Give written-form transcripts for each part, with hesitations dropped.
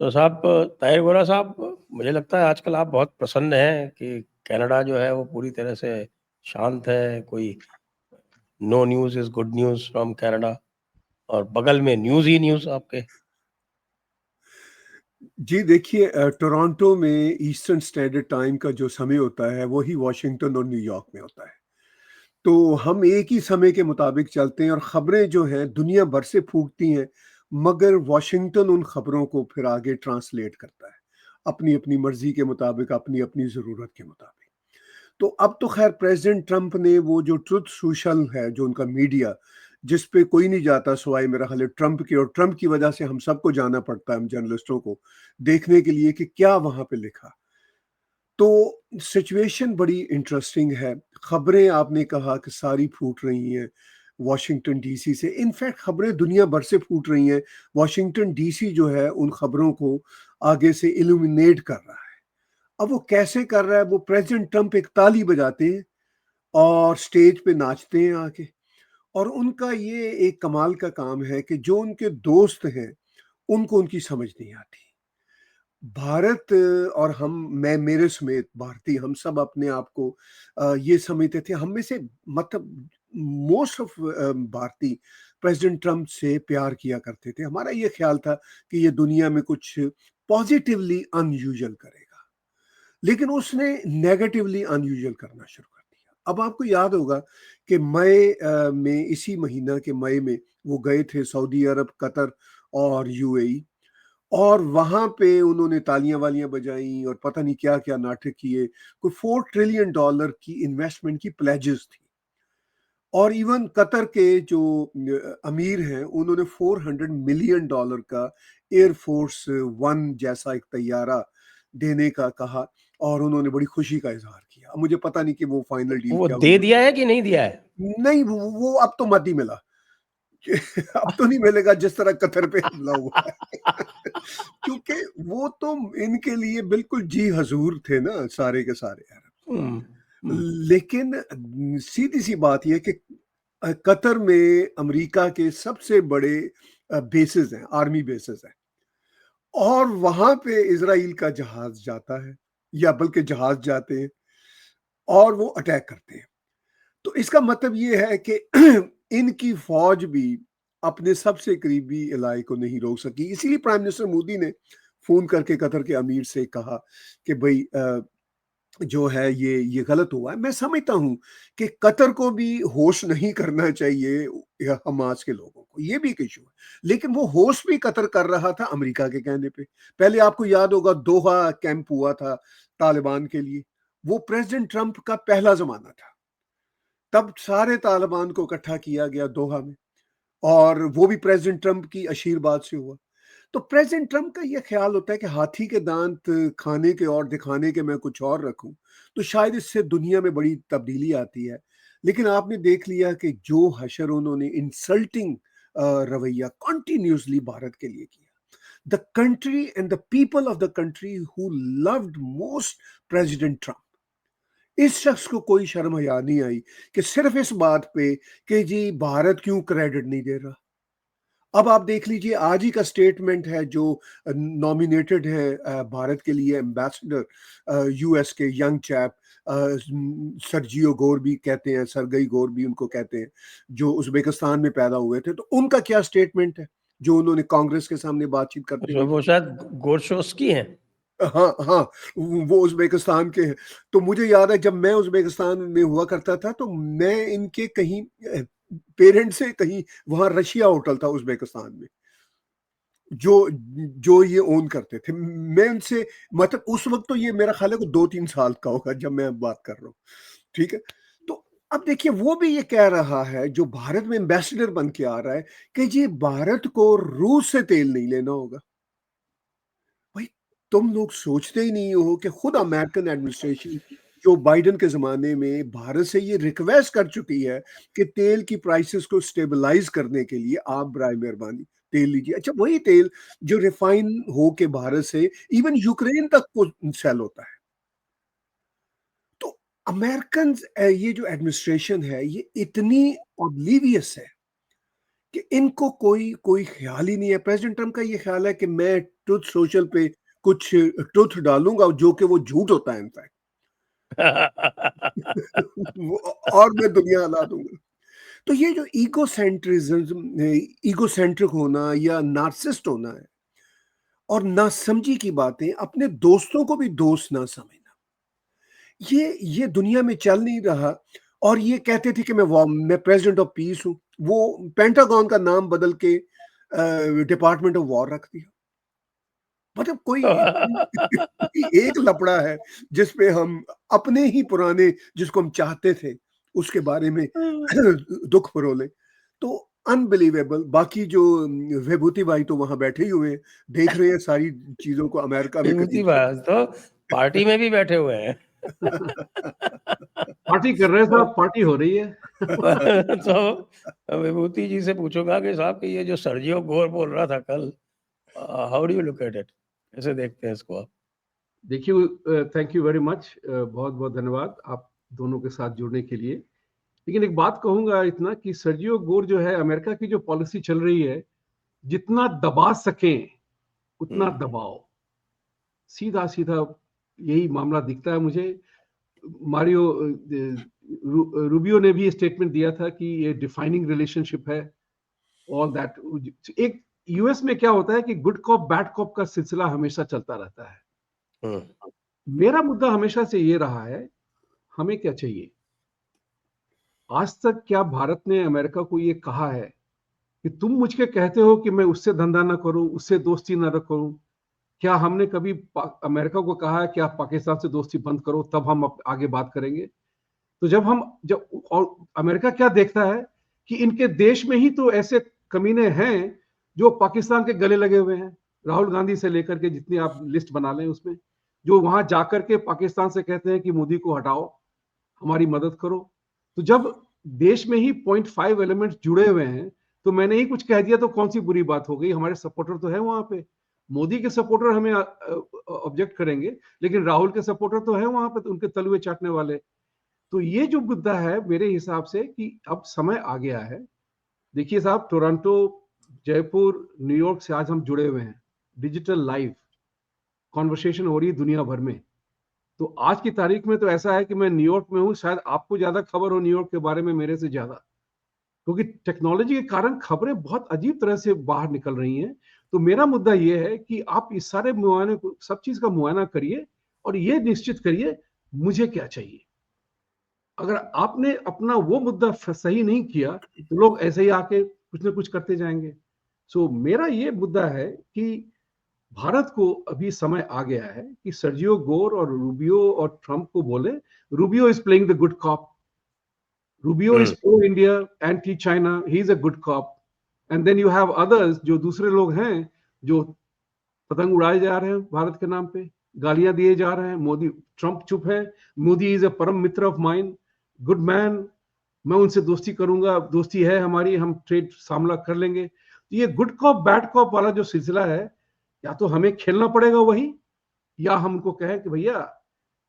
तो साहब, ताहिर गोरा साहब, मुझे लगता है आजकल आप बहुत प्रसन्न हैं कि कनाडा जो है वो पूरी तरह से शांत है। कोई no news is good news from Canada, और बगल में न्यूज़ ही न्यूज़ आपके। जी देखिए, टोरंटो में ईस्टर्न स्टैंडर्ड टाइम का जो समय होता है वही वॉशिंगटन और न्यूयॉर्क में होता है। तो हम एक ही समय के मुताबिक चलते हैं और ख़बरें जो हैं दुनिया भर से फूटती हैं, मगर वॉशिंगटन उन ख़बरों को फिर आगे ट्रांसलेट करता है अपनी अपनी मर्ज़ी के मुताबिक, अपनी अपनी ज़रूरत के मुताबिक। तो अब तो खैर प्रेसिडेंट ट्रंप ने वो जो ट्रुथ सोशल है, जो उनका मीडिया, जिस पे कोई नहीं जाता सिवाय मेरा ख्याल है ट्रंप की, और ट्रंप की वजह से हम सबको जाना पड़ता है, हम जर्नलिस्टों को, देखने के लिए कि क्या वहां पे लिखा। तो सिचुएशन बड़ी इंटरेस्टिंग है। खबरें आपने कहा कि सारी फूट रही हैं वॉशिंगटन डीसी से, इनफैक्ट खबरें दुनिया भर से फूट रही हैं। वॉशिंगटन डीसी जो है उन खबरों को आगे से इल्यूमिनेट कर रहा है। अब वो कैसे कर रहा है? वो प्रेसिडेंट ट्रंप एक ताली बजाते हैं और स्टेज पे नाचते हैं आके, और उनका ये एक कमाल का काम है कि जो उनके दोस्त हैं उनको उनकी समझ नहीं आती। भारत और हम, मैं मेरे समेत भारतीय, हम सब अपने आप को ये समझते थे, हम में से मतलब मोस्ट ऑफ भारतीय प्रेसिडेंट ट्रंप से प्यार किया करते थे। हमारा ये ख्याल था कि ये दुनिया में कुछ पॉजिटिवली अनयूजुअल करेगा, लेकिन उसने नेगेटिवली अनयूजुअल करना शुरू कर दिया। अब आपको याद होगा कि मई में, इसी महीना के मई में वो गए थे सऊदी अरब, कतर और यूएई, और वहां पे उन्होंने तालियां वालियां बजाई और पता नहीं क्या क्या नाटक किए। कोई $4 ट्रिलियन की इन्वेस्टमेंट की प्लेजेस थी, और इवन कतर के जो अमीर हैं उन्होंने $400 मिलियन का एयरफोर्स वन जैसा एक तैयारा देने का कहा, और उन्होंने बड़ी खुशी का इजहार किया। अब मुझे पता नहीं कि वो फाइनल डील वो क्या दे हुई। दिया है कि नहीं दिया है? नहीं, वो अब तो मत ही मिला। अब तो नहीं मिलेगा जिस तरह कतर पे हमला हुआ है। क्योंकि वो तो इनके लिए बिल्कुल जी हजूर थे ना, सारे के सारे यार। हम्म, हम्म। लेकिन सीधी सी बात यह कि कतर में अमेरिका के सबसे बड़े बेसिस हैं, आर्मी बेसिस हैं, और वहां पे इजराइल का जहाज जाता है, या बल्कि जहाज जाते हैं और वो अटैक करते हैं। तो इसका मतलब ये है कि इनकी फौज भी अपने सबसे करीबी इलाके को नहीं रोक सकी। इसीलिए प्राइम मिनिस्टर मोदी ने फोन करके कतर के अमीर से कहा कि भाई जो है ये गलत हुआ है। मैं समझता हूं कि कतर को भी होश नहीं करना चाहिए हमास के लोगों को, ये भी एक इशू है, लेकिन वो होश भी कतर कर रहा था अमेरिका के कहने पे। पहले आपको याद होगा दोहा कैंप हुआ था तालिबान के लिए, वो प्रेसिडेंट ट्रंप का पहला जमाना था। तब सारे तालिबान को इकट्ठा किया गया दोहा में, और वो भी प्रेसिडेंट ट्रंप की आशीर्वाद से हुआ। तो प्रेसिडेंट ट्रंप का ये ख्याल होता है कि हाथी के दांत खाने के और दिखाने के मैं कुछ और रखूं, तो शायद इससे दुनिया में बड़ी तब्दीली आती है। लेकिन आपने देख लिया कि जो हशर उन्होंने इंसल्टिंग रवैया कॉन्टिन्यूसली भारत के लिए किया। The country and the people of the country who loved most president Trump, इस शख्स को कोई शर्म हया नहीं आई कि सिर्फ इस बात पे कि जी भारत क्यों क्रेडिट नहीं दे रहा। अब आप देख लीजिए, आज ही का स्टेटमेंट है जो नॉमिनेटेड है भारत के लिए एम्बेसडर, यूएस के यंग चैप, सरजियो गोर भी कहते हैं, सरगई गोर भी उनको कहते हैं, जो उज्बेकिस्तान में पैदा हुए थे। तो उनका क्या स्टेटमेंट है जो उन्होंने कांग्रेस के सामने बातचीत करते हुए वो दिया? शायद गोरशोस्की हैं। हाँ हाँ, वो उज्बेकिस्तान के हैं। तो मुझे याद है जब मैं उज्बेकिस्तान में हुआ करता था, तो मैं इनके कहीं पेरेंट्स से कहीं, वहां रशिया होटल था उज्बेकिस्तान में, जो जो ये ओन करते थे। मैं उनसे, मतलब उस वक्त तो ये मेरा ख्याल है कि 2-3 साल का होगा जब मैं बात कर रहा हूँ, ठीक है। तो अब देखिए, वो भी ये कह रहा है जो भारत में एम्बेसडर बन के आ रहा है कि जी भारत को रूस से तेल नहीं लेना होगा। भाई, तुम लोग सोचते ही नहीं हो कि खुद अमेरिकन एडमिनिस्ट्रेशन जो बाइडेन के जमाने में भारत से ये रिक्वेस्ट कर चुकी है कि तेल की प्राइसेस को स्टेबलाइज करने के लिए आप बराए मेहरबानी तेल लीजिए। अच्छा, वही तेल जो रिफाइन हो के भारत से इवन यूक्रेन तक को सेल होता है। तो अमेरिकन ये जो एडमिनिस्ट्रेशन है ये इतनी ऑब्लीवियस है कि इनको कोई कोई ख्याल ही नहीं है। प्रेसिडेंट ट्रम्प का ये ख्याल है कि मैं ट्रुथ सोशल पे कुछ ट्रुथ डालूँगा जो कि वो झूठ होता है इनफैक्ट। वो और मैं दुनिया हिला दूँगा। तो ये जो ईगोसेंट्रिक होना या नार्सिसिस्ट होना है और नासमझी की बातें, अपने दोस्तों को भी दोस्त ना समझना, ये दुनिया में चल नहीं रहा। और ये कहते थे कि मैं प्रेसिडेंट ऑफ पीस हूँ। वो पेंटागन का नाम बदल के डिपार्टमेंट ऑफ वॉर रख दिया। मतलब कोई एक लफड़ा है जिस पे हम अपने ही पुराने, जिसको हम चाहते थे, उसके बारे में दुख फरोले। तो अनबिलीवेबल। बाकी जो विभूति भाई तो वहां बैठे ही हुए हैं, देख रहे हैं सारी चीजों को अमेरिका में विभूति करीब से। बस तो पार्टी में भी बैठे हुए हैं। पार्टी कर रहे हैं तो साहब, पार्टी हो रही है। तो विभूति जी से पूछूंगा कि साहब कि ये जो सर्जियो गोर बोल रहा था कल, how do you look at it, कैसे देखते हैं इसको आप? देखिए, थैंक यू वेरी मच, बहुत बहुत धन्यवाद आप दोनों के साथ जुड़ने के लिए। लेकिन एक बात कहूंगा इतना कि सर्जियो गोर जो है, अमेरिका की जो पॉलिसी चल रही है, जितना दबा सकें उतना दबाओ, सीधा सीधा यही मामला दिखता है मुझे। मारियो रूबियो ने भी स्टेटमेंट दिया था कि ये डिफाइनिंग रिलेशनशिप है, ऑल दैट। एक यूएस में क्या होता है कि गुड कॉप बैड कॉप का सिलसिला हमेशा चलता रहता है। मेरा मुद्दा हमेशा से ये रहा है, हमें क्या चाहिए? आज तक क्या भारत ने अमेरिका को ये कहा है कि तुम मुझके कहते हो कि मैं उससे धंधा ना करूं, उससे दोस्ती ना करूं? क्या हमने कभी अमेरिका को कहा है कि आप पाकिस्तान से दोस्ती बंद करो, तब हम आगे बात करेंगे? तो जब और अमेरिका क्या देखता है कि इनके देश में ही तो ऐसे कमीने हैं जो पाकिस्तान के गले लगे हुए हैं, राहुल गांधी से लेकर के जितनी आप लिस्ट बना लें उसमें, जो वहां जाकर के पाकिस्तान से कहते हैं कि मोदी को हटाओ, हमारी मदद करो। तो जब देश में ही 0.5 एलिमेंट जुड़े हुए हैं, तो मैंने ही कुछ कह दिया तो कौन सी बुरी बात हो गई? हमारे सपोर्टर तो है वहां पे। मोदी के सपोर्टर हमें ऑब्जेक्ट करेंगे, लेकिन राहुल के सपोर्टर तो है वहां पे, तो उनके तलवे चाटने वाले। तो ये जो मुद्दा है मेरे हिसाब से कि अब समय आ गया है। देखिए साहब, टोरंटो, जयपुर, न्यूयॉर्क से आज हम जुड़े हुए हैं, डिजिटल लाइव कॉन्वर्सेशन हो रही है दुनिया भर में। तो आज की तारीख में तो ऐसा है कि मैं न्यूयॉर्क में हूं, शायद आपको ज्यादा खबर हो न्यूयॉर्क के बारे में मेरे से ज्यादा, क्योंकि टेक्नोलॉजी के कारण खबरें बहुत अजीब तरह से बाहर निकल रही हैं। तो मेरा मुद्दा यह है कि आप इस सारे मुआयने को, सब चीज का मुआयना करिए और ये निश्चित करिए मुझे क्या चाहिए। अगर आपने अपना वो मुद्दा सही नहीं किया तो लोग ऐसे ही आके कुछ ना कुछ करते जाएंगे। सो मेरा ये मुद्दा है कि भारत को अभी समय आ गया है कि सर्जियो गोर और रूबियो और ट्रंप को बोले, Rubio is playing the good cop, Rubio is pro India, anti China, he is a good cop. And then you have others, जो दूसरे लोग हैं जो पतंग उड़ाए जा रहे हैं भारत के नाम पे, गालियां दिए जा रहे हैं। मोदी, ट्रंप चुप है, मोदी इज अ परम मित्र ऑफ माइन, गुड मैन, मैं उनसे दोस्ती करूंगा, दोस्ती है हमारी, हम ट्रेड सामना कर लेंगे। तो ये गुड कॉप बैड कॉप वाला जो सिलसिला है, या तो हमें खेलना पड़ेगा वही, या हम उनको कहें कि भैया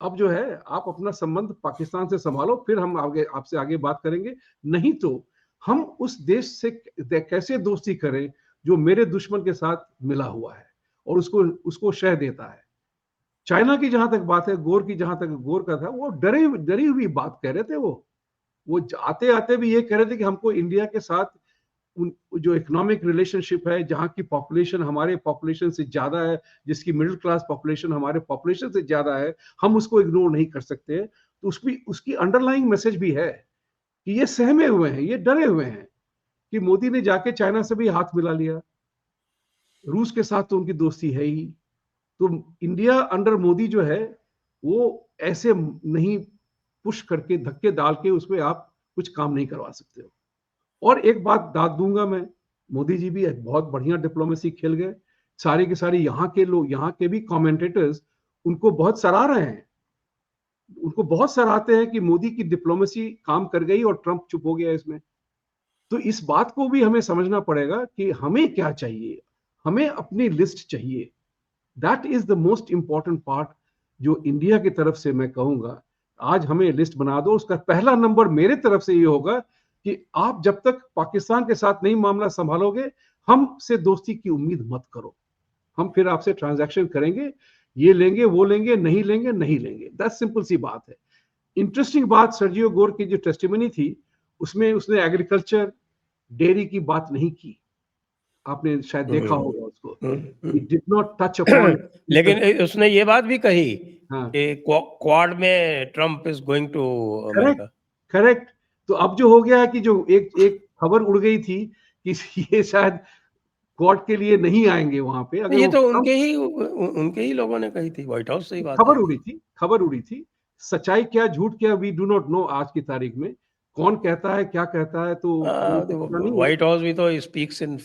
अब जो है आप अपना संबंध पाकिस्तान से संभालो, फिर हम आगे आपसे आगे बात करेंगे। नहीं तो हम उस देश से कैसे दोस्ती करें जो मेरे दुश्मन के साथ मिला हुआ है और उसको उसको शह देता है। चाइना की जहां तक बात है, गोर की जहां तक गोर का था, वो डरी हुई बात कह रहे थे। वो आते आते भी ये कह रहे थे कि हमको इंडिया के साथ जो इकोनॉमिक रिलेशनशिप है, जहाँ की पॉपुलेशन हमारे पॉपुलेशन से ज्यादा है, जिसकी मिडिल क्लास पॉपुलेशन हमारे पॉपुलेशन से ज्यादा है, हम उसको इग्नोर नहीं कर सकते। तो उसकी अंडरलाइंग मैसेज भी है कि ये सहमे हुए हैं, ये डरे हुए हैं कि मोदी ने जाके चाइना से भी हाथ मिला लिया, रूस के साथ तो उनकी दोस्ती है ही। तो इंडिया अंडर मोदी जो है वो ऐसे नहीं पुश करके, धक्के डाल के उसमें आप कुछ काम नहीं करवा सकते हो। और एक बात दाद दूंगा मैं, मोदी जी भी एक बहुत बढ़िया डिप्लोमेसी खेल गए। सारे के सारे यहाँ के लोग, यहाँ के भी कमेंटेटर्स उनको बहुत सराह रहे हैं, उनको बहुत सराहते हैं कि मोदी की डिप्लोमेसी काम कर गई और ट्रंप चुप हो गया इसमें। तो इस बात को भी हमें समझना पड़ेगा कि हमें क्या चाहिए, हमें अपनी लिस्ट चाहिए। That is the most important part जो इंडिया की तरफ से मैं कहूंगा, आज हमें लिस्ट बना दो। उसका पहला नंबर मेरे तरफ से ये होगा कि आप जब तक पाकिस्तान के साथ नहीं मामला संभालोगे, हमसे दोस्ती की उम्मीद मत करो। हम फिर आपसे ट्रांजैक्शन करेंगे, ये लेंगे, वो लेंगे, नहीं लेंगे, नहीं लेंगे। दैट्स सिंपल सी बात है। इंटरेस्टिंग बात सर्जियो गोर की जो टेस्टिमनी थी, उसमें उसने एग्रीकल्चर, डेयरी की बात नहीं की। आपने शायद देखा होगा उसको। He did not touch upon लेकिन उसने ये बात भी कही हाँ, कि क्वाड में Trump is going to correct, America. Correct. तो अब जो हो गया है कि जो एक एक खबर उड़ गई थी कि ये शायद क्वाड के लिए नहीं आएंगे वहां पे, अगर ये वो तो ट्रम्प उनके ही लोगों ने कही थी, व्हाइट हाउस से ही बात खबर आई उड़ी थी। थी, खबर उड़ी थी। सच्चाई क्या, झूठ क्या, वी डू नॉट नो आज की तारीख में। कौन कहता है, क्या कहता है, तो वो तो पता नहीं है। व्हाइट हाउस भी तो speaks in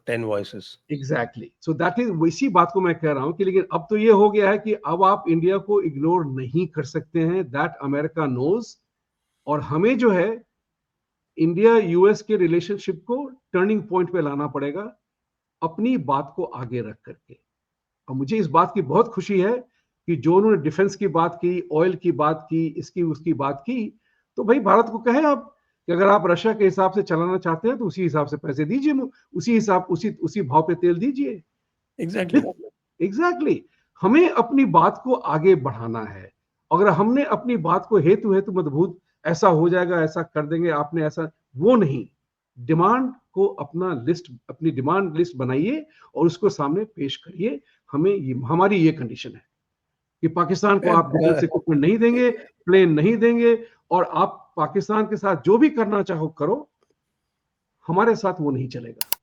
10 voices. Exactly, so that is, इसी बात को मैं कह रहा हूं कि लेकिन अब तो ये हो गया है कि अब आप इंडिया को इग्नोर नहीं कर सकते हैं। That America knows. और हमें जो है इंडिया यूएस के रिलेशनशिप को टर्निंग पॉइंट पे लाना पड़ेगा, अपनी बात को आगे रख करके। और मुझे इस बात की बहुत खुशी है कि जो उन्होंने डिफेंस की बात की, ऑयल की बात की, इसकी उसकी बात की, तो भाई भारत को कहें आप कि अगर आप रशिया के हिसाब से चलाना चाहते हैं तो उसी हिसाब से पैसे दीजिए, उसी हिसाब उसी भाव पे तेल दीजिए। एग्जैक्टली। एग्जैक्टली। हमें अपनी बात को आगे बढ़ाना है। अगर हमने अपनी बात को हेतु हेतु मजबूत, ऐसा हो जाएगा, ऐसा कर देंगे, आपने ऐसा, वो नहीं। डिमांड को अपनी डिमांड लिस्ट बनाइए और उसको सामने पेश करिए। हमारी ये कंडीशन है कि पाकिस्तान को आप डिफेंस इक्विपमेंट नहीं देंगे, प्लेन नहीं देंगे, और आप पाकिस्तान के साथ जो भी करना चाहो करो, हमारे साथ वो नहीं चलेगा।